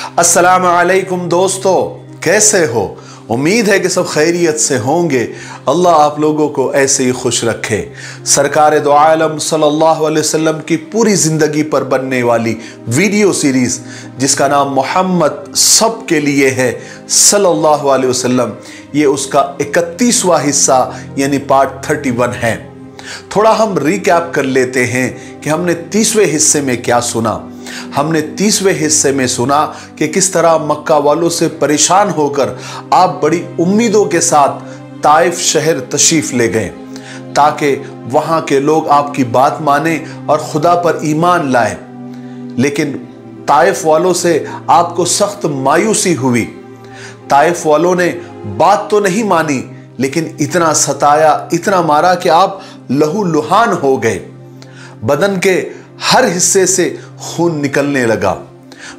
अस्सलाम वालेकुम दोस्तों, कैसे हो? उम्मीद है कि सब खैरियत से होंगे। अल्लाह आप लोगों को ऐसे ही खुश रखे। सरकार दो आलम सल्लल्लाहु अलैहि वसल्लम की पूरी ज़िंदगी पर बनने वाली वीडियो सीरीज़ जिसका नाम मोहम्मद सब के लिए है सल्लल्लाहु अलैहि वसल्लम, ये उसका 31वां हिस्सा यानी पार्ट 31 है। थोड़ा हम रिकैप कर लेते हैं कि हमने 30वें हिस्से में क्या सुना। हमने 30वें हिस्से में सुना कि किस तरह मक्का वालों से परेशान होकर आप बड़ी उम्मीदों के साथ ताइफ शहर तशरीफ ले गए ताकि वहां के लोग आपकी बात माने और खुदा पर ईमान लाए। लेकिन ताइफ वालों से आपको सख्त मायूसी हुई। ताइफ वालों ने बात तो नहीं मानी, लेकिन इतना सताया, इतना मारा कि आप लहूलुहान हो गए। बदन के हर हिस्से से खून निकलने लगा।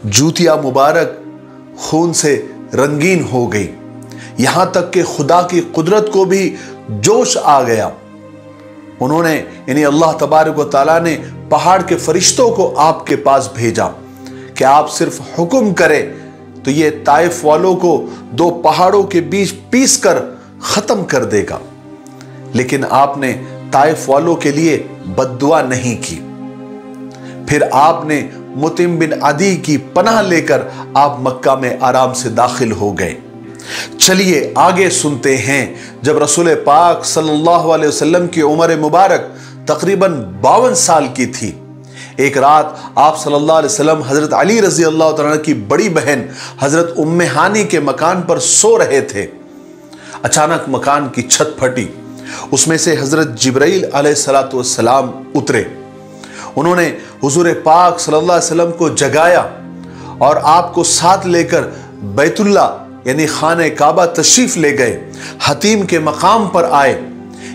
जूतियां मुबारक खून से रंगीन हो गई। यहां तक कि खुदा की कुदरत को भी जोश आ गया। उन्होंने यानी अल्लाह तबारक व तआला ने पहाड़ के फरिश्तों को आपके पास भेजा कि आप सिर्फ हुक्म करें तो ये ताइफ वालों को दो पहाड़ों के बीच पीस कर खत्म कर देगा। लेकिन आपने ताइफ वालों के लिए बद्दुआ नहीं की। फिर आपने मुतिम बिन अदी की पनाह लेकर आप मक्का में आराम से दाखिल हो गए। चलिए आगे सुनते हैं। जब रसूल पाक सल्लल्लाहु अलैहि वसल्लम की उम्र मुबारक तकरीबन 52 साल की थी, एक रात आप सल्लल्लाहु अलैहि वसल्लम हजरत अली रजी अल्लाह तआला की बड़ी बहन हजरत उम्मे हानी के मकान पर सो रहे थे। अचानक मकान की छत फटी। उसमें से हजरत जिब्राइल अलैहिस्सलातु वस्सलाम उतरे। उन्होंने हुजूर पाक सल्लल्लाहु अलैहि वसल्लम को जगाया और आपको साथ लेकर बैतुल्ला यानी खाने काबा तशरीफ ले गए। हतीम के मकाम पर आए।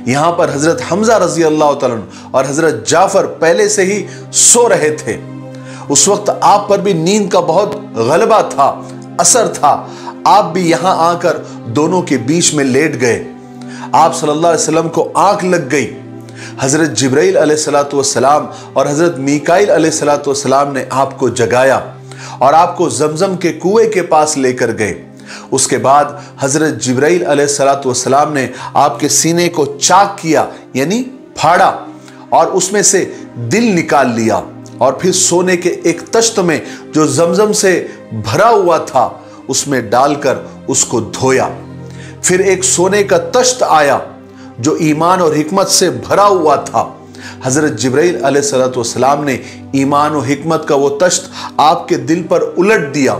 यहां पर हजरत हमजा रजी अल्लाह तआला और हजरत जाफर पहले से ही सो रहे थे। उस वक्त आप पर भी नींद का बहुत गलबा था, असर था। आप भी यहां आकर दोनों के बीच में लेट गए। आप सल्लल्लाहु अलैहि वसल्लम को आंख लग गई। हजरत जिब्राइल अलैहिस्सलातु वस्सलाम और हजरत मीकाइल अलैहिस्सलातु वस्सलाम ने आपको जगाया और आपको जमजम के कुएं के पास लेकर गए। उसके बाद हजरत जिब्राइल अलैहिस्सलातु वस्सलाम ने आपके सीने को चाक किया यानी फाड़ा और उसमें से दिल निकाल लिया और फिर सोने के एक तश्त में जो जमजम से भरा हुआ था उसमें डालकर उसको धोया। फिर एक सोने का तश्त आया जो ईमान और हिकमत से भरा हुआ था। हजरत जिब्राइल अलैहिस्सलातु वस्सलाम ने ईमान और हिकमत का वो तश्त आपके दिल पर उलट दिया।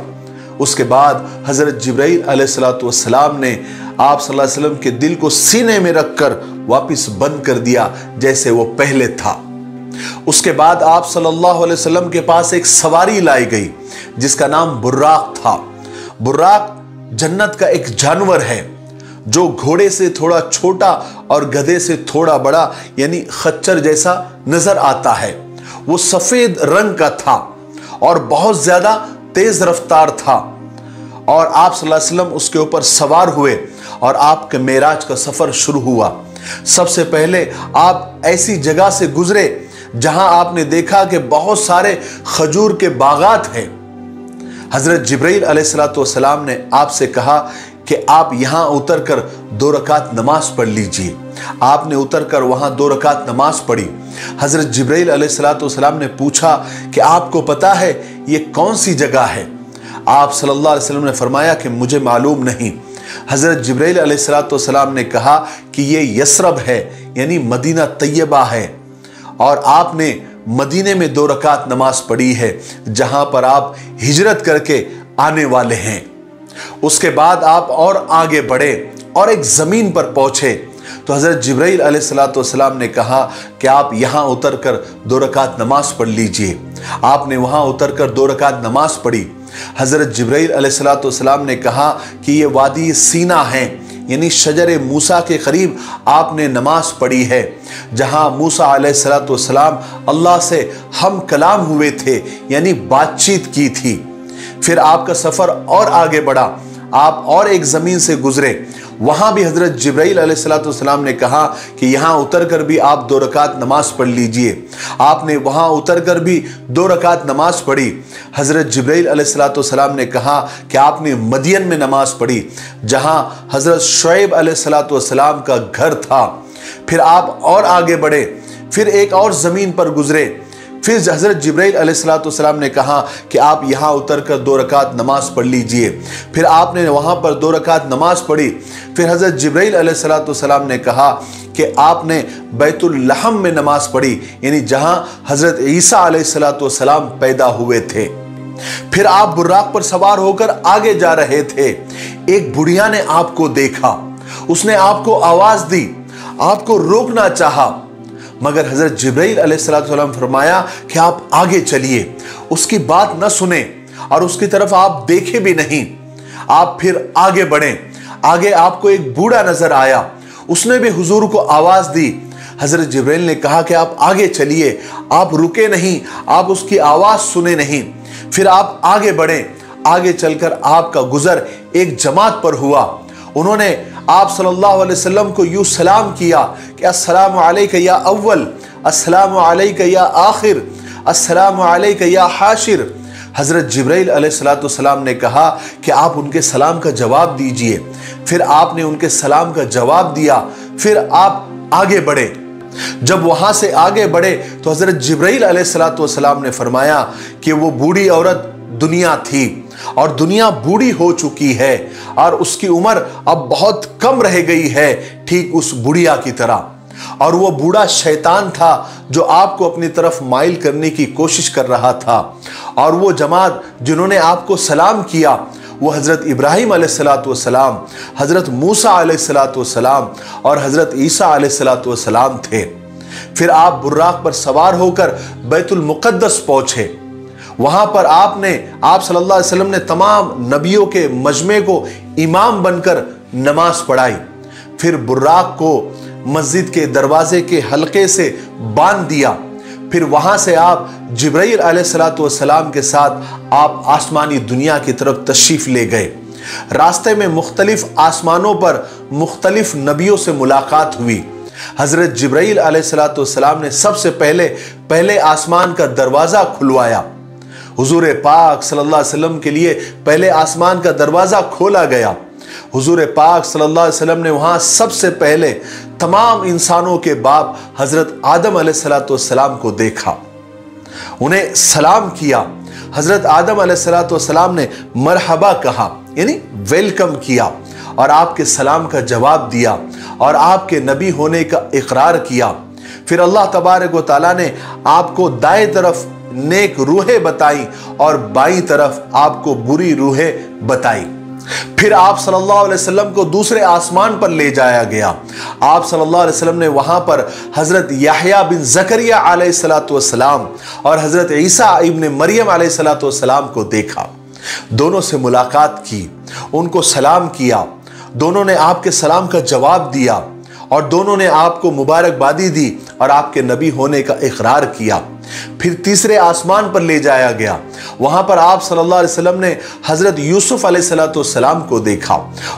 उसके बाद हजरत जिब्राइल अलैहिस्सलातु वस्सलाम ने आप सल्लल्लाहु अलैहि वसल्लम के दिल को सीने में रखकर वापस बंद कर दिया जैसे वो पहले था। उसके बाद आप सल्लल्लाहु अलैहि वसल्लम के पास एक सवारी लाई गई जिसका नाम बुर्राक था। बुर्राक जन्नत का एक जानवर है जो घोड़े से थोड़ा छोटा और गधे से थोड़ा बड़ा यानी खच्चर जैसा नजर आता है। वो सफेद रंग का था और बहुत ज्यादा तेज रफ्तार था और आप सल्लल्लाहु अलैहि वसल्लम उसके ऊपर सवार हुए और आपके मेराज का सफर शुरू हुआ। सबसे पहले आप ऐसी जगह से गुजरे जहां आपने देखा कि बहुत सारे खजूर के बागात हैं। हजरत जिब्राइल अलैहिस्सलातु वस्सलाम ने आपसे कहा कि आप यहां उतरकर 2 रकात नमाज पढ़ लीजिए। आपने उतरकर वहां 2 रकात नमाज पढ़ी। हजरत जिब्राइल अलैहिस्सलातु वस्सलाम ने पूछा कि आपको पता है ये कौन सी जगह है? आप सल्लल्लाहु अलैहि वसल्लम ने फरमाया कि मुझे मालूम नहीं। हजरत जिब्राइल अलैहिस्सलातु वस्सलाम ने कहा कि ये यसरब है यानी मदीना तैयबा है और आपने मदीने में 2 रकात नमाज पढ़ी है जहां पर आप हिजरत करके आने वाले हैं। उसके बाद आप और आगे बढ़े और एक जमीन पर पहुंचे तो हजरत जिब्राइल अलैहिस्सलातु वस्सलाम ने कहा कि आप यहां उतरकर 2 रकात नमाज पढ़ लीजिए। आपने वहां उतरकर 2 रकात नमाज पढ़ी। हजरत जिब्राइल अलैहिस्सलातु वस्सलाम ने कहा कि ये वादी सीना है यानी शजर मूसा के करीब आपने नमाज पढ़ी है जहां मूसा अलैहिस्सलातु वस्सलाम अल्लाह से हम कलाम हुए थे यानी बातचीत की थी। फिर आपका सफर और आगे बढ़ा। आप और एक जमीन से गुजरे वहां भी हजरत जिब्राइल अलैहिस्सलाम ने कहा कि यहां उतरकर भी आप 2 रकात नमाज पढ़ लीजिए। आपने वहां उतरकर भी 2 रकात नमाज पढ़ी। हजरत जिब्राइल अलैहिस्सलाम ने कहा कि आपने मदियन में नमाज पढ़ी, जहां हजरत शुएब अलैहिस्सलाम का घर था। फिर आप और आगे बढ़े, फिर एक और जमीन पर गुजरे। फिर हजरत जिब्राइल अलैहिस्सलाम ने कहा कि आप यहाँ उतरकर 2 रकात नमाज पढ़ लीजिए। फिर आपने वहाँ पर 2 रकात नमाज पढ़ी। फिर हजरत जिब्राइल अलैहिस्सलाम ने कहा कि आपने बैतुल लहम में नमाज पढ़ी, यानी जहाँ हजरत ईसा अलैहिस्सलाम पैदा हुए थे। फिर आप बुर्राक पर सवार होकर आगे जा रहे थे। एक बुढ़िया ने आपको देखा, उसने आपको आवाज दी, आपको रोकना चाहा, मगर हजरत जिब्राइल अलैहिस्सलाम फरमाया कि आप आगे चलिए। उसकी बात न सुने और उसकी तरफ आप देखे भी नहीं। आप फिर आगे बढ़े। आगे आपको एक बूढ़ा नजर आया, उसने भी हुजूर को आवाज दी। हजरत जिब्राइल ने कहा कि आप आगे चलिए। आप रुके नहीं, आप उसकी आवाज सुने नहीं। फिर आप आगे बढ़े। आगे चलकर आपका गुजर एक जमात पर हुआ। उन्होंने आप सल्लल्लाहु अलैहि वसल्लम को यूं सलाम किया कि अस्सलामु अलैका या अव्वल, अस्सलामु अलैका या आखिर, अस्सलामु अलैका या हाशिर। हजरत जिब्राइल अलैहिस्सलाम ने कहा कि आप उनके सलाम का जवाब दीजिए। फिर आपने उनके सलाम का जवाब दिया। फिर आप आगे बढ़े। जब वहां से आगे बढ़े तो हजरत जिब्राइल अलैहिस्सलाम ने फरमाया कि वो बूढ़ी औरत दुनिया थी और दुनिया बूढ़ी हो चुकी है और उसकी उम्र अब बहुत कम रह गई है, ठीक उस बुढ़िया की तरह। और वो बूढ़ा शैतान था जो आपको अपनी तरफ माइल करने की कोशिश कर रहा था। और वो जमात जिन्होंने आपको सलाम किया वो हजरत इब्राहिम अलैहिस्सलाम, हजरत मूसा अलैहिस्सलाम और हजरत ईसा अलैहिस्सलाम थे। फिर आप बुर्राक पर सवार होकर बैतुल मुक़द्दस पहुंचे। वहां पर आप सल्लल्लाहु अलैहि वसल्लम ने तमाम नबियों के मजमे को इमाम बनकर नमाज पढ़ाई। फिर बुर्राक को मस्जिद के दरवाजे के हल्के से बांध दिया। फिर वहां से आप जिब्राइल अलैहिस्सलाम के साथ आप आसमानी दुनिया की तरफ तशरीफ ले गए। रास्ते में मुख्तलिफ आसमानों पर मुख्तलिफ नबियों से मुलाकात हुई। हजरत जिब्राइल अलैहिस्सलाम ने सबसे पहले आसमान का दरवाजा खुलवाया। हुजूर पाक सल्लल्लाहु अलैहि वसल्लम के लिए पहले आसमान का दरवाजा खोला गया। हुजूर पाक सल्लल्लाहु अलैहि वसल्लम ने वहां सबसे पहले तमाम इंसानों के बाप हजरत आदम अलैहिस्सलाम को देखा, उन्हें सलाम किया। हजरत आदम अलैहिस्सलाम ने मरहबा कहा, यानी वेलकम किया और आपके सलाम का जवाब दिया और आपके नबी होने का इकरार किया। फिर अल्लाह तबारक व तआला ने आपको दाएं तरफ नेक रूहें बताई और बाईं तरफ आपको बुरी रूहें बताई। फिर आप सल्लल्लाहु अलैहि वसल्लम को दूसरे आसमान पर ले जाया गया। आप सल्लल्लाहु अलैहि वसल्लम ने वहां पर हजरत याहया बिन ज़करिया अलैहिस्सलाम और हजरत ईसा इब्न मरियम अलैहिस्सलाम को देखा। दोनों से मुलाकात की, उनको सलाम किया। दोनों ने आपके सलाम का जवाब दिया और दोनों ने आपको मुबारकबादी दी और आपके नबी होने का इकरार किया। फिर तीसरे आसमान पर ले जाया गया। वहां पर आप सल्लल्लाहु अलैहि वसल्लम ने हजरत यूसुफ अलैहिस्सलाम को देखा,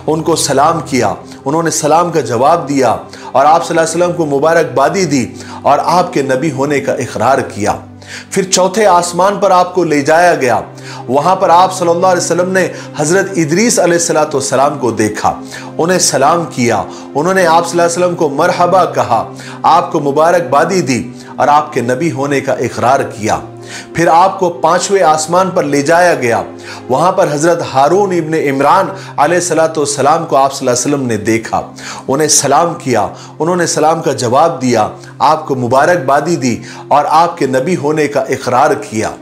उनको सलाम किया। उन्होंने सलाम का जवाब दिया और आप सल्लल्लाहु अलैहि वसल्लम को मुबारकबादी दी और आपके नबी होने का इकरार किया। फिर चौथे आसमान पर आपको ले जाया गया। वहां पर आप सल्लल्लाहु अलैहि वसल्लम ने हजरत इदरीस अलैहिस्सलाम को देखा, उन्हें सलाम किया। उन्होंने आप सल्लल्लाहु अलैहि वसल्लम को मरहबा कहा, आपको मुबारकबादी दी और आपके नबी होने का इकरार किया। फिर आपको पांचवें आसमान पर ले जाया गया। वहां पर हजरत हारून इब्न इमरान अलैहिस्सलाम को आप सल्लल्लाहु अलैहि वसल्लम ने देखा, उन्हें सलाम किया। उन्होंने सलाम का जवाब दिया, आपको मुबारकबादी दी और आपके नबी होने का इकरार किया।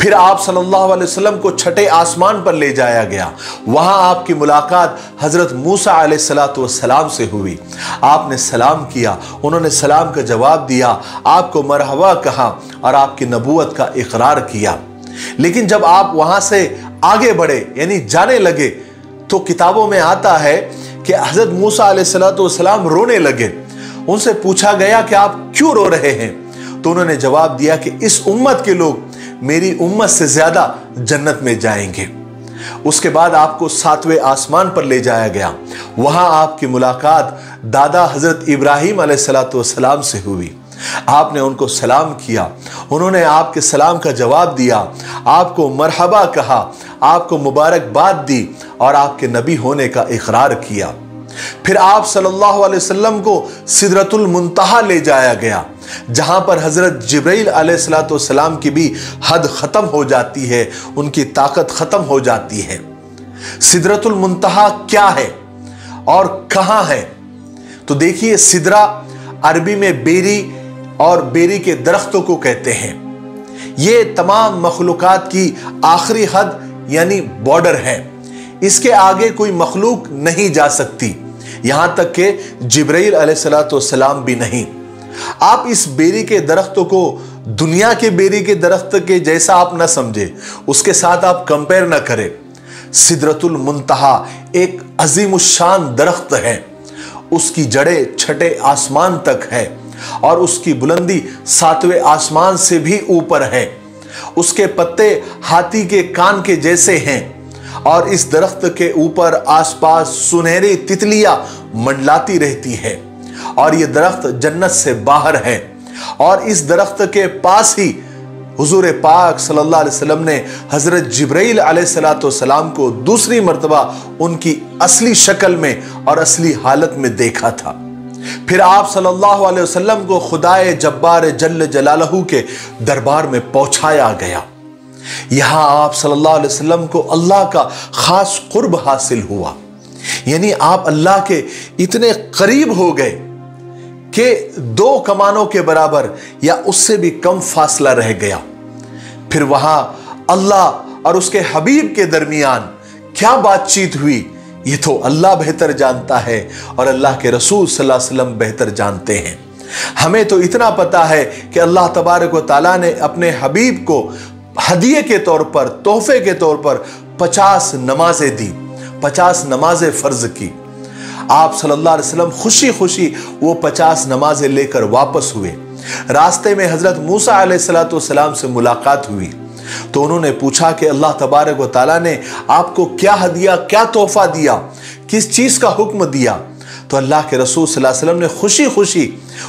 फिर आप सल्लल्लाहु अलैहि वसल्लम को छठे आसमान पर ले जाया गया। वहां आपकी मुलाकात हजरत मूसा अलैहिस्सलाम से हुई। आपने सलाम किया, उन्होंने सलाम का जवाब दिया, आपको मरहबा कहा और आपकी नबूवत का इकरार किया। लेकिन जब आप वहां से आगे बढ़े, यानी जाने लगे, तो किताबों में आता है कि हजरत मूसा अलैहिस्सलाम रोने लगे। उनसे पूछा गया कि आप क्यों रो रहे हैं? तो उन्होंने जवाब दिया कि इस उम्मत के लोग मेरी उम्मत से ज्यादा जन्नत में जाएंगे। उसके बाद आपको 7वें आसमान पर ले जाया गया। वहां आपकी मुलाकात दादा हजरत इब्राहिम अलैहिस्सलाम से हुई। आपने उनको सलाम किया, उन्होंने आपके सलाम का जवाब दिया, आपको मरहबा कहा, आपको मुबारकबाद दी और आपके नबी होने का इकरार किया। फिर आप सल्लल्लाहु अलैहि वसल्लम को सिदरतुल मुंतहा ले जाया गया, जहां पर हजरत जिब्रील अलैहिस्सलाम की भी हद खत्म हो जाती है, उनकी ताकत खत्म हो जाती है। सिदरतुल मुंतहा क्या है और कहां है? तो देखिए, सिदरा अरबी में बेरी और बेरी के दरख्तों को कहते हैं। ये तमाम मखलूकात की आखिरी हद यानी बॉर्डर है। इसके आगे कोई मखलूक नहीं जा सकती, यहां तक कि जिब्रील अलैहिस्सलाम भी नहीं। आप इस बेरी के दरख्तों को दुनिया के बेरी के दरख्त के जैसा आप ना समझे, उसके साथ आप कंपेयर ना करें। सिदरतुल मुंतहा एक अजीमुशान दरख्त है। उसकी जड़ें छठे आसमान तक है और उसकी बुलंदी 7वें आसमान से भी ऊपर है। उसके पत्ते हाथी के कान के जैसे हैं और इस दरख्त के ऊपर आसपास सुनहरी तितलियां मंडलाती रहती है और यह दरख्त जन्नत से बाहर है। और इस दरख्त के पास ही हुजूर पाक सल्लल्लाहु अलैहि वसल्लम ने हजरत जिब्रील अलैहिस्सलाम को दूसरी मर्तबा उनकी असली शक्ल में और असली हालत में देखा था। फिर आप सल्लल्लाहु अलैहि वसल्लम को खुदाए जब्बार जल्ल जलालहू के दरबार में पहुंचाया गया। यहां आप सल्लल्लाहु अलैहि वसल्लम को अल्लाह का खास कुर्ब हासिल हुआ, यानी आप अल्लाह के इतने करीब हो गए कि 2 कमानों के बराबर या उससे भी कम फासला रह गया। फिर वहां अल्लाह और उसके हबीब के दरमियान क्या बातचीत हुई, ये तो अल्लाह बेहतर जानता है और अल्लाह के रसूल सल्लल्लाहु अलैहि वसल्लम बेहतर जानते हैं। हमें तो इतना पता है कि अल्लाह तबारक व तआला ने अपने हबीब को हदिये के तौर पर, तोहफे के तौर पर 50 नमाजें दी, 50 नमाजें फर्ज की। आप सल्लल्लाहु अलैहि वसल्लम खुशी खुशी वो 50 नमाजें लेकर वापस हुए। रास्ते में हजरत मूसा अलैहिस्सलाम से मुलाकात हुई तो उन्होंने पूछा कि अल्लाह तबारक व तआला ने आपको क्या हदिया, क्या तोहफा दिया, किस चीज का हुक्म दिया? तो अल्लाह के रसूल सल्लल्लाहु अलैहि वसल्लम ने खुशी खुशी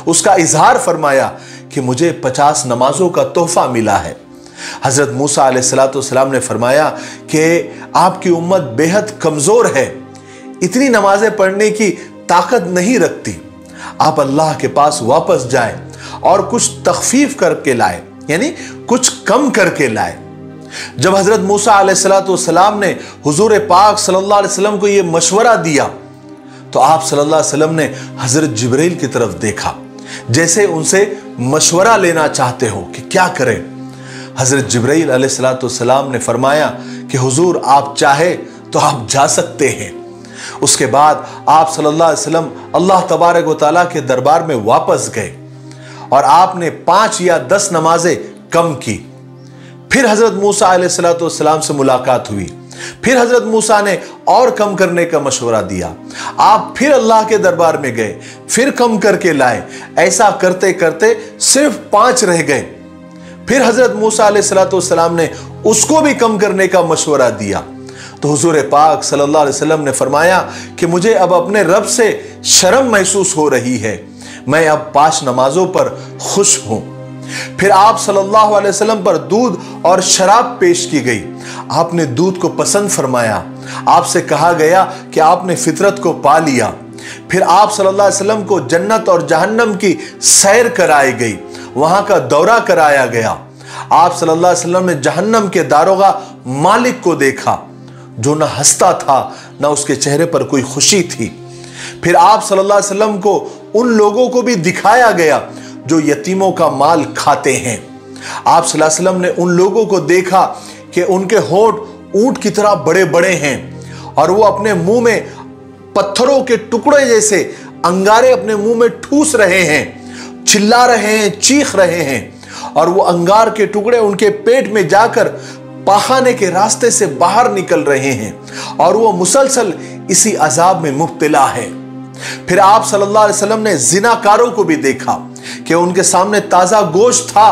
उसका इजहार फरमाया कि मुझे 50 नमाजों का तोहफा मिला है। हजरत मूसा अलैहिस्सलाम ने फरमाया कि आपकी उम्मत बेहद कमजोर है, इतनी नमाजें पढ़ने की ताकत नहीं रखती, आप अल्लाह के पास वापस जाएं और कुछ तखफीफ करके लाए, यानी कुछ कम करके लाए। जब हजरत मूसा अलैहिस्सलाम ने हुजूर पाक सल्लल्लाहु अलैहि वसल्लम को यह मशवरा दिया तो आप सल्लल्लाहु अलैहि वसल्लम ने हजरत जिब्रील की तरफ देखा, जैसे उनसे मशवरा लेना चाहते हो कि क्या करें। हजरत जिब्रील अलैहिस्सलाम ने फरमाया कि हुजूर आप चाहे तो आप जा सकते हैं। उसके बाद आप सल्लल्लाहु अलैहि वसल्लम अल्लाह तबारक व तआला के दरबार में वापस गए और आपने 5 या 10 नमाजें कम की। फिर हजरत मूसा अलैहिस्सलाम से मुलाकात हुई, फिर हजरत मूसा ने और कम करने का मशवरा दिया। आप फिर अल्लाह के दरबार में गए, फिर कम करके लाए। ऐसा करते करते सिर्फ 5 रह गए। फिर हजरत मूसा अलैहिस्सलाम ने उसको भी कम करने का मशवरा दिया तो हुजूर पाक सल्लल्लाहु अलैहि वसल्लम ने फरमाया कि मुझे अब अपने रब से शर्म महसूस हो रही है, मैं अब 5 नमाजों पर खुश हूं। फिर आप सल्लल्लाहु अलैहि वसल्लम पर दूध और शराब पेश की गई। आपने दूध को पसंद फरमाया, आपसे कहा गया कि आपने फितरत को पा लिया। फिर आप सल्लल्लाहु अलैहि वसल्लम को जन्नत और जहन्नम की सैर कराई गई, वहां का दौरा कराया गया। आप सल्लल्लाहु अलैहि वसल्लम ने जहन्नम के दारोगा मालिक को देखा जो न हंसता था न उसके चेहरे पर कोई खुशी थी। फिर आप सल्लल्लाहु अलैहि वसल्लम को उन लोगों को भी दिखाया गया जो यतीमों का माल खाते हैं। आप सल्लल्लाहु अलैहि वसल्लम ने उन लोगों को देखा कि उनके होंठ ऊंट की तरह बड़े बड़े हैं और वो अपने मुंह में पत्थरों के टुकड़े जैसे अंगारे अपने मुंह में ठूस रहे हैं, चिल्ला रहे हैं, चीख रहे हैं और वो अंगार के टुकड़े उनके पेट में जाकर पाखाने के रास्ते से बाहर निकल रहे हैं और वो मुसलसल इसी अजाब में मुब्तला है। फिर आप सल्लल्लाहु अलैहि वसल्लम ने जिनाकारों को भी देखा कि उनके सामने ताजा गोश्त था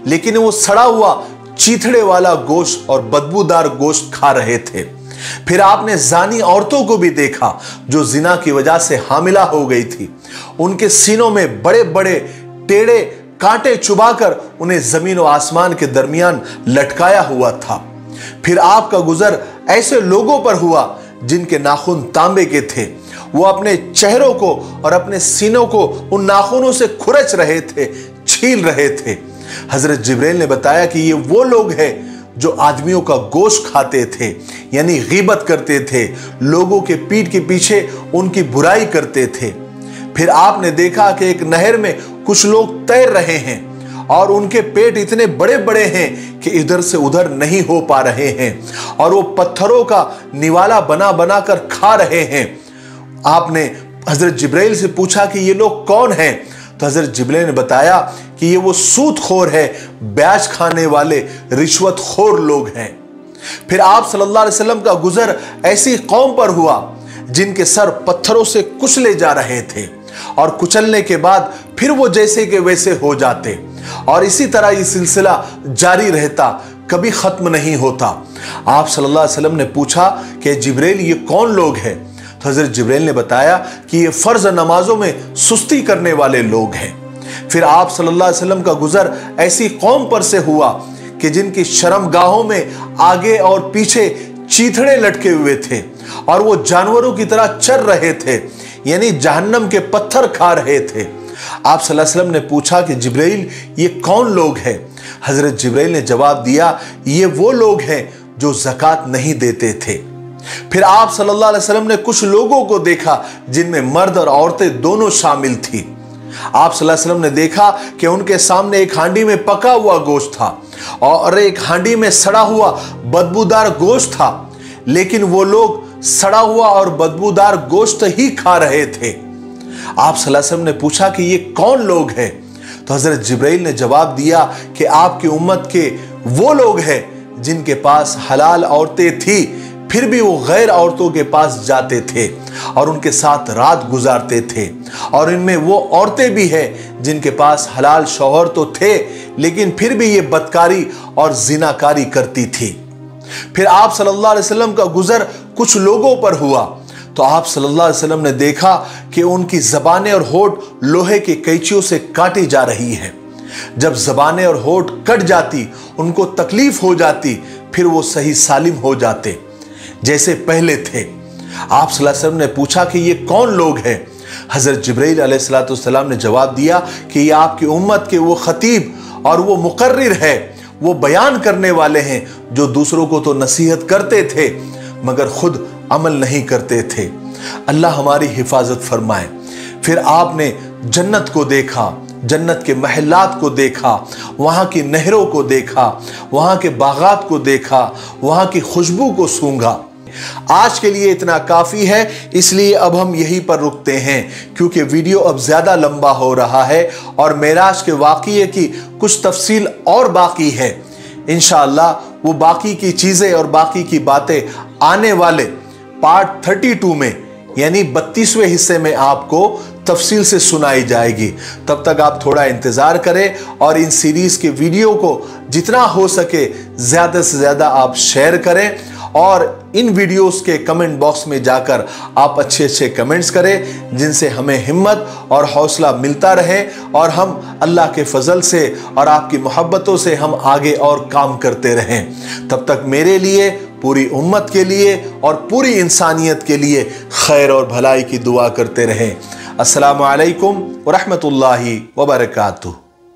लेकिन वो सड़ा हुआ चीथड़े वाला गोश्त और बदबूदार गोश्त खा रहे थे। फिर आपने जानी औरतों को भी देखा जो जिना की वजह से हामिला हो गई थी। उनके सीनों में बड़े बड़े टेढ़े कांटे चुभाकर उन्हें जमीन और आसमान के दरमियान लटकाया हुआ था। फिर आपका गुजर ऐसे लोगों पर हुआ जिनके नाखून तांबे के थे। वो अपने चेहरों को और अपने सीनों को उन नाखूनों से खुरच रहे थे, छील रहे थे। हजरत जिब्रील ने बताया कि ये वो लोग हैं जो आदमियों का गोश्त खाते थे, यानी गीबत करते थे, लोगों के पीठ के पीछे उनकी बुराई करते थे। फिर आपने देखा कि एक नहर में कुछ लोग तैर रहे हैं और उनके पेट इतने बड़े बड़े हैं कि इधर से उधर नहीं हो पा रहे हैं और वो पत्थरों का निवाला बना बना कर खा रहे हैं। आपने हजरत जिब्रील से पूछा कि ये लोग कौन हैं? तो हजरत जिब्रील ने बताया कि ये वो सूदखोर है, ब्याज खाने वाले रिश्वतखोर लोग हैं। फिर आप सल्लल्लाहु अलैहि वसल्लम का गुजर ऐसी कौम पर हुआ जिनके सर पत्थरों से कुचले जा रहे थे और कुचलने के बाद फिर वो जैसे के वैसे हो जाते और इसी तरह ये सिलसिला जारी रहता, कभी खत्म नहीं होता। आप सल्लल्लाहु अलैहि वसल्लम ने पूछा कि जिब्रील ये कौन लोग हैं? तो हजरत जिब्रील ने बताया कि ये फर्ज नमाजों में सुस्ती करने वाले लोग हैं। फिर आप सल्लल्लाहु अलैहि वसल्लम का गुजर ऐसी कौम पर से हुआ कि जिनकी शर्मगाहों में आगे और पीछे चीथड़े लटके हुए थे और वो जानवरों की तरह चर रहे थे, यानी जहन्नम के पत्थर खा रहे थे। आप सल्लल्लाहु अलैहि वसल्लम ने पूछा कि जिब्रील ये कौन लोग हैं? हजरत जिब्रील ने जवाब दिया, ये वो लोग हैं जो ज़कात नहीं देते थे। फिर आप सल्लल्लाहु अलैहि वसल्लम ने कुछ लोगों को देखा जिनमें मर्द और औरतें दोनों शामिल थी। आप सल्लल्लाहु अलैहि वसल्लम ने देखा कि उनके सामने एक हांडी में पका हुआ गोश्त था और एक हांडी में सड़ा हुआ बदबूदार गोश्त था, लेकिन वो लोग सड़ा हुआ और बदबूदार गोश्त ही खा रहे थे। आप सल्लल्लाहु अलैहि वसल्लम ने पूछा कि ये कौन लोग हैं? तो हजरत जिब्रील ने जवाब दिया कि आपकी उम्मत के वो लोग हैं जिनके पास हलाल औरतें थी, फिर भी वो गैर औरतों के पास जाते थे और उनके साथ रात गुजारते थे। और इनमें वो औरतें भी हैं जिनके पास हलाल शौहर तो थे, लेकिन फिर भी ये बदकारी और जिनाकारी करती थी। फिर आप सल्लल्लाहु अलैहि वसल्लम का गुजर कुछ लोगों पर हुआ तो आप सल्लल्लाहु अलैहि वसल्लम ने देखा कि उनकी ज़बानें और होठ लोहे की कैंचियों से काटी जा रही हैं। जब ज़बानें और होठ कट जाती, उनको तकलीफ हो जाती, फिर वो सही सालिम हो जाते जैसे पहले थे। आप सल्लल्लाहु अलैहि वसल्लम ने पूछा कि ये कौन लोग हैं? हजरत जिब्रील अलैहिस्सलाम ने जवाब दिया कि ये आपकी उम्मत के वो खतीब और वो मुकर्रिर है, वो बयान करने वाले हैं जो दूसरों को तो नसीहत करते थे मगर खुद अमल नहीं करते थे। अल्लाह हमारी हिफाजत फरमाए। फिर आपने जन्नत को देखा, जन्नत के महलात को देखा, वहाँ की नहरों को देखा, वहाँ के बागात को देखा, वहाँ की खुशबू को सूंघा। आज के लिए इतना काफ़ी है, इसलिए अब हम यहीं पर रुकते हैं क्योंकि वीडियो अब ज़्यादा लंबा हो रहा है और मेराज के वाक़ये की कुछ तफसील और बाकी है। इंशाअल्लाह वो बाकी की चीज़ें और बाकी की बातें आने वाले पार्ट 32 में यानी 32वें हिस्से में आपको तफसील से सुनाई जाएगी। तब तक आप थोड़ा इंतज़ार करें और इन सीरीज़ के वीडियो को जितना हो सके ज़्यादा से ज़्यादा आप शेयर करें और इन वीडियोस के कमेंट बॉक्स में जाकर आप अच्छे अच्छे कमेंट्स करें जिनसे हमें हिम्मत और हौसला मिलता रहे और हम अल्लाह के फजल से और आपकी मोहब्बतों से हम आगे और काम करते रहें। तब तक मेरे लिए, पूरी उम्मत के लिए और पूरी इंसानियत के लिए खैर और भलाई की दुआ करते रहें। अस्सलामु अलैकुम व रहमतुल्लाहि व बरकातुहू।